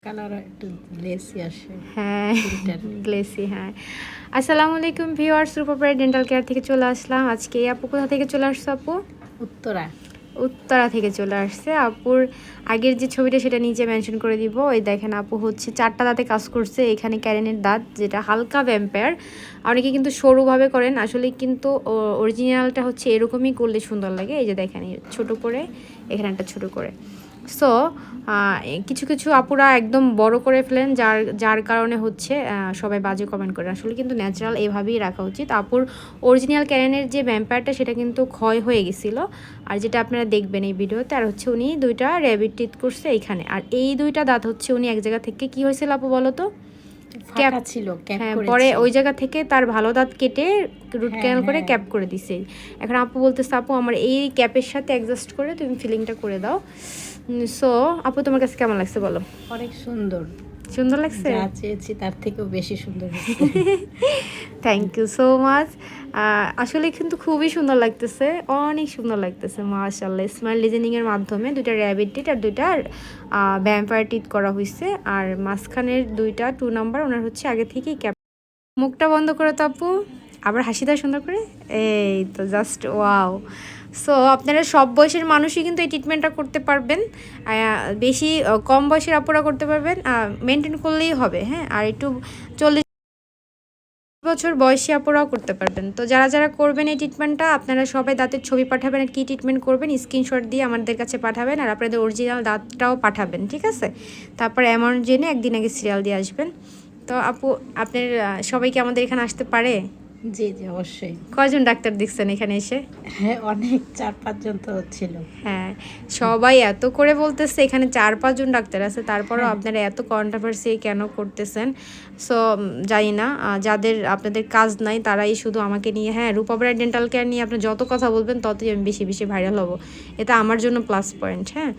Colour একটু glossy আসে। হ্যাঁ, গ্লেসি। হ্যাঁ, আসসালামু আলাইকুম ভিউয়ার্স, রূপা ডেন্টাল কেয়ার থেকে চলে আসলাম। আজকে এই আপু কোথা থেকে চলে আসছে? আপু উত্তরা। উত্তরা থেকে চলে আসছে। আপুর আগের যে ছবিটা সেটা নিচে মেনশন করে দিব। ওই দেখেন, আপু হচ্ছে 4টা দাঁতে কাজ করছে। এখানে ক্যারেনের দাঁত, যেটা হালকা ভ্যাম্পায়ার। অনেকে কিন্তু সরুভাবে করেন, আসলে কিন্তু অরিজিনালটা হচ্ছে এরকমই করলে সুন্দর লাগে। এই যে দেখেন, ছোট করে, এখানে একটা ছোট করে। সো কিছু কিছু আপুরা একদম বড় করে ফেলেন, যার যার কারণে হচ্ছে সবাই বাজে কমেন্ট করে। আসলে কিন্তু ন্যাচারাল এভাবেই রাখা উচিত। আপুর অরিজিনাল ক্যারেনের যে ভ্যাম্পায়ারটা সেটা কিন্তু ক্ষয় হয়ে গেছিলো, আর যেটা আপনারা দেখবেন এই ভিডিওতে। আর হচ্ছে উনি 2টা র্যাবিট টিথ করছে এইখানে, আর এই 2টা দাঁত হচ্ছে উনি এক জায়গা থেকে কি হয়েছিল আপু বলো তো, ক্যাপ ছিল, ক্যাপ হ্যাঁ, করেছি। পরে ওই জায়গা থেকে তার ভালো দাঁত কেটে রুট হ্যাঁ, ক্যানাল করে হ্যাঁ। ক্যাপ করে দিছে। এখন আপু বলতেছে, আপু আমার এই ক্যাপের সাথে অ্যাডজাস্ট করে তুমি ফিলিংটা করে দাও। সো আপু, তোমার কাছে কেমন লাগছে বলো? অনেক সুন্দর। সুন্দর লাগছে? যা চেয়েছি তার থেকেও বেশি সুন্দর হয়েছে। Thank you so much. আসলে কিন্তু খুবই সুন্দর লাগতেছে, অনেক সুন্দর লাগতেছে মাশাআল্লাহ। স্মাইল ডিজাইনিংয়ের মাধ্যমে 2টা র্যাবিট টিথ আর 2টা ভ্যাম্পায়ার টিথ করা হয়েছে। আর মাঝখানের 2টা 2 নাম্বার ওনার হচ্ছে আগে থেকেই ক্যাপ। মুখটা বন্ধ করে তো আপু, আবার হাসি দেয় সুন্দর করে। এই তো জাস্ট ওয়াও। সো আপনারা সব বয়সের মানুষই কিন্তু এই ট্রিটমেন্টটা করতে পারবেন। বেশি কম বয়সের আপুরা করতে পারবেন, মেনটেন করলেই হবে। হ্যাঁ, আর একটু 40 বছর বয়সী আপুরাও করতে পারবেন। তো যারা যারা করবেন এই ট্রিটমেন্টটা, আপনারা সবাই দাঁতের ছবি পাঠাবেন আর কী ট্রিটমেন্ট করবেন স্ক্রিনশট দিয়ে আমাদের কাছে পাঠাবেন, আর আপনাদের অরিজিনাল দাঁতটাও পাঠাবেন, ঠিক আছে? তারপর অ্যামাউন্ট জেনে একদিন আগে সিরিয়াল দিয়ে আসবেন। তো আপু, আপনার সবাইকে আমাদের এখানে আসতে পারে? জি জি, অবশ্যই। কয়জন ডাক্তার দেখছেন এখানে এসে? হ্যাঁ, অনেক 4-5 জন তো ছিল। হ্যাঁ, সবাই এত করে বলতেছে এখানে 4-5 জন ডাক্তার আছে, তারপরেও আপনারা এত কন্ট্রোভার্সি কেন করতেছেন? সো জানি না, যাদের আপনাদের কাজ নাই তারাই শুধু আমাকে নিয়ে, হ্যাঁ, রূপা ডেন্টাল কেয়ার নিয়ে আপনি যত কথা বলবেন ততই আমি বেশি বেশি ভাইরাল হব। এটা আমার জন্য প্লাস পয়েন্ট। হ্যাঁ,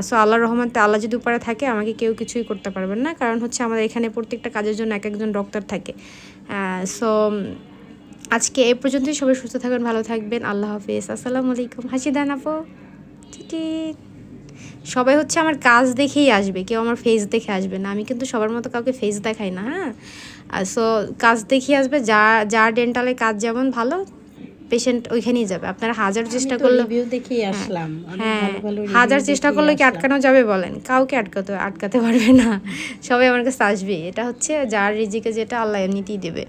সো আল্লাহর রহমতে, আল্লাহ যদি উপরে থাকে আমাকে কেউ কিছুই করতে পারবেন না, কারণ হচ্ছে আমাদের এখানে প্রত্যেকটা কাজের জন্য এক একজন ডক্টর থাকে। সো আজকে এই পর্যন্তই। সবাই সুস্থ থাকবেন, ভালো থাকবেন। আল্লাহ হাফিজ, আসসালামু আলাইকুম। হাসি দেন আপু। টিটি। সবাই হচ্ছে আমার কাজ দেখেই আসবে, কেউ আমার ফেস দেখে আসবে না। আমি কিন্তু সবার মতো কাউকে ফেস দেখাই না। হ্যাঁ, সো কাজ দেখিয়ে আসবে। যার ডেন্টালের কাজ যেমন ভালো, পেশেন্ট ওইখানেই যাবে। আপনারা হাজার চেষ্টা করলে, রিভিউ দেখেই আসলাম, অনেক হ্যাঁ, ভালো ভালো হাজার রিভিউ চেষ্টা দেখেই করলে কি আসলাম। আটকানো যাবে বলেন? কাউকে আটকাতে পারবে না। সবাই আমার কাছে আসবে। এটা হচ্ছে যার রিজিকে যেটা আল্লাহ এমনিতেই দেবে।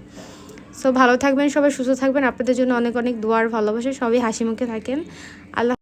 সো ভালো থাকবেন সবাই, সুস্থ থাকবেন। আপনাদের জন্য অনেক অনেক দোয়ার ভালোবাসা। সবাই হাসি মুখে থাকেন। আল্লাহ।